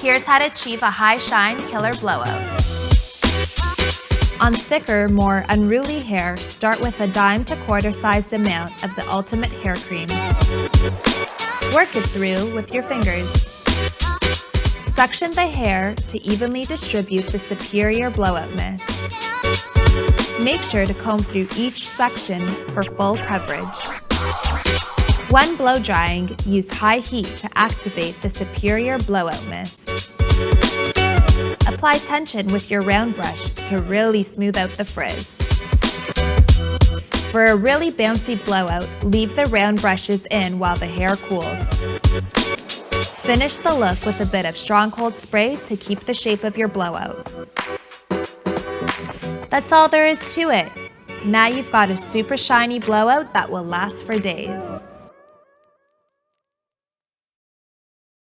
Here's how to achieve a high shine killer blowout. On thicker, more unruly hair, start with a dime to quarter sized amount of the ultimate hair cream. Work it through with your fingers. Suction the hair to evenly distribute the superior blowout mist. Make sure to comb through each section for full coverage. When blow drying, use high heat to activate the superior blowout mist. Apply tension with your round brush to really smooth out the frizz. For a really bouncy blowout, leave the round brushes in while the hair cools. Finish the look with a bit of strong cold spray to keep the shape of your blowout. That's all there is to it. Now you've got a super shiny blowout that will last for days.